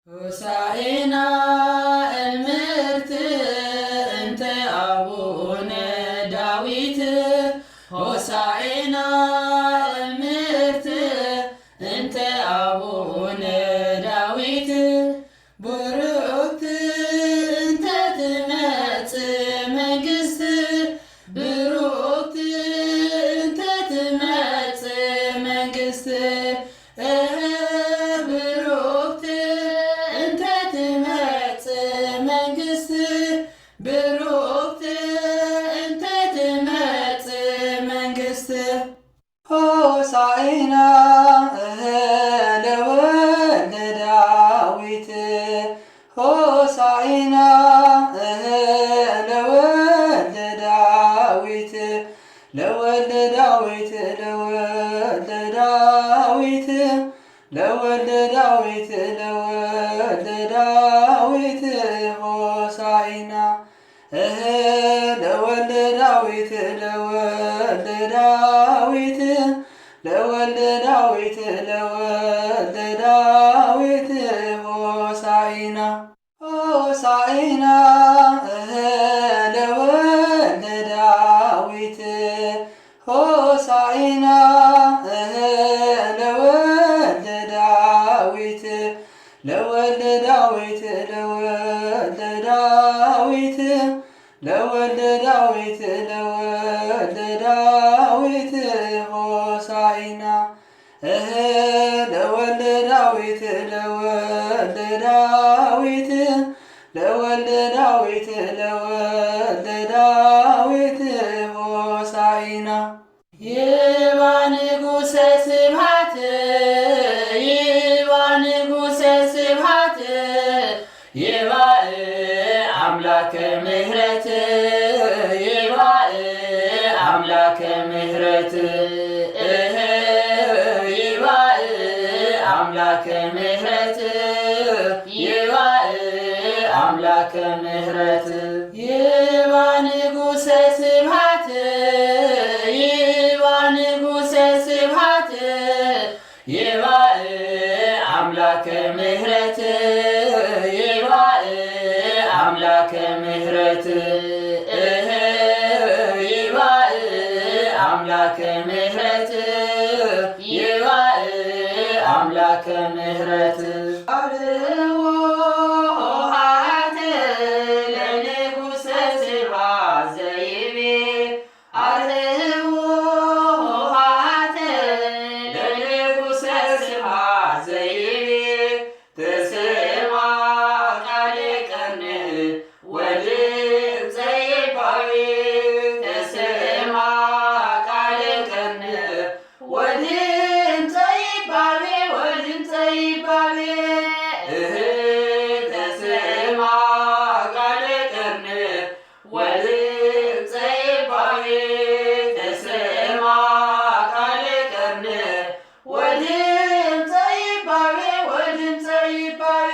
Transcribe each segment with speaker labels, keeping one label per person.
Speaker 1: ሆሳዕና እምርት እንተ አቡነ ዳዊት ሆሳዕና እምርት እንተ አቡነ ዳዊት ቡርክት እንተ ትመጽእ መንግሥት ቡርክት እንተ ትመጽእ መንግሥት ብሩክት እንተ ትመጽእ መንግሥት ብሩክት እንተ ትመጽእ መንግሥት ሆሳዕና ለወልደ ዳዊት ሆሳዕና ለወልደ ዳዊት ለወልደ ዳዊት ለወልደ ዳዊት ለወልደ ዳዊት ለወልደ ዳዊት ሆሳዕና ለወልደ ዳዊት ለወልደ ዳዊት ለወልደ ዳዊት ለወልደ ዳዊት ሆሳዕና ሆሳዕና ለወልደ ዳዊት ሆሳዕና ለወልደ ዳዊት ለወልደ ዳዊት ለወልደ ዳዊት ለወልደ ዳዊት ለወልደ ዳዊት ሆሳዕና ለወልደ ዳዊት ለወልደ ዳዊት ለወልደ ዳዊት ለወልደ ዳዊት ሆሳዕና ይባ ንጉሠ ስብሐት ይባ ንጉሠ ስብሐት ይባ አምላከ ምሕረት ይባ አምላከ ምሕረት ይባ አምላከ ምሕረት ይባ አምላከ ምሕረት ይባ ንጉሠ ስብሐት ይባ ንጉሠ ስብሐት ይባ አምላከ ምሕረት ይባ አምላከ ምሕረት ይባ አምላከ ምሕረት ይባ አምላከ ምሕረት አልዎ ኆኃት ለንጉሠ ስብሐት ዘይቤ አልዎ ኆኃት ለንጉሠ ስብሐት ዘይቤ ተሰማ ቃለ ቀርንዕ ወድምፀ ይባቤ ተሰማ ቃለ ቀርንዕ ወድምፀ ይባቤ ወድምፀ ይባቤ ተሰማ ቃለ ቀርንዕ ወድምፀ ይባቤ ተሰማ ቃለ ቀርንዕ ወድምፀ ይባቤ ወድምፀ ይባቤ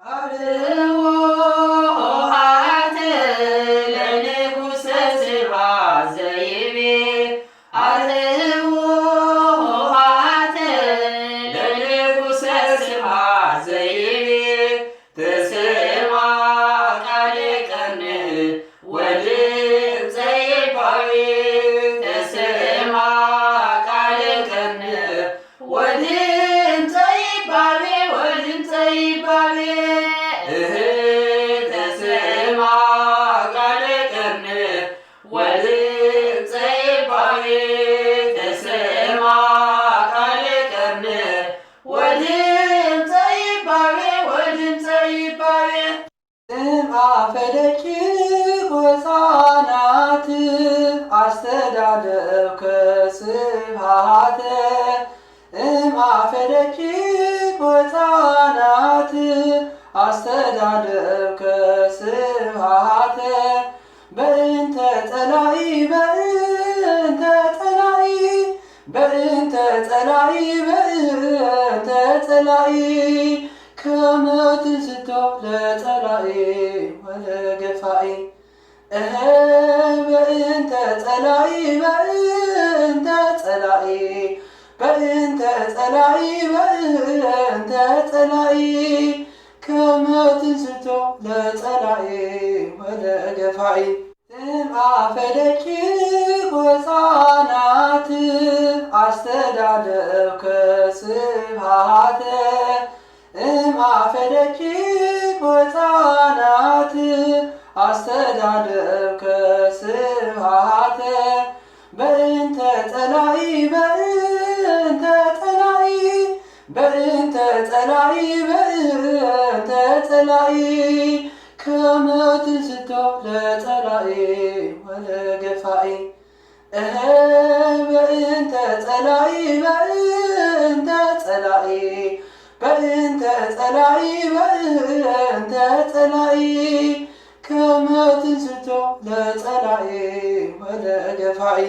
Speaker 1: አልዎ ኆኃት ለንጉሠ ስብሐት ዘይቤ አልዎ ኆኃት ለንጉሠ ስብሐት ዘይቤ ተሰማ ቃለ ቀርንዕ ወድምፀ ይባቤ ተሰማ ቃለ ቀርንዕ ወድምፀ ይባቤ ወድምፀ ይባቤ ተሰማ ቃለ ቀርንዕ ወድምፀ ይባቤ ተሰማ ቃለ ቀርንዕ ወድምፀ ይባቤ ወድምፀ ይባቤ እምአፈ ደቂቅ ወሕፃናት አስተዳለብከ ስብሐት እምአፈ ደቂቅ ወሕፃናት አስተዳለብከ ስብሐት በእንተ ጸላኢ በእንተ ጸላኢ በእንተ ጸላኢ በእንተ ጸላኢ ከመ ትንሥቶ ለጸላኢ ወለገፋኢ በእንተ ጸላኢ በእንተ ጸላኢ በእንተ ጸላኢ ገፋኢ እምአፈ ደቂቅ ወሕፃናት አስተዳለብከ ስብሐተ እምአፈ ደቂቅ ወሕፃናት አስተዳለብከ ስብሐተ በእንተ ጸላኢ በእንተ ጸላኢ በእንተ ጸላኢ በእንተ ጸላኢ ከመ ትንሥቶ ለጸላኢ ወለገፋኢ በእንተ ጸላኢ በእንተ ጸላኢ በእንተ ጸላኢ በእንተ ጸላኢ ከመ ትንሥቶ ለጸላኢ ወለገፋኢ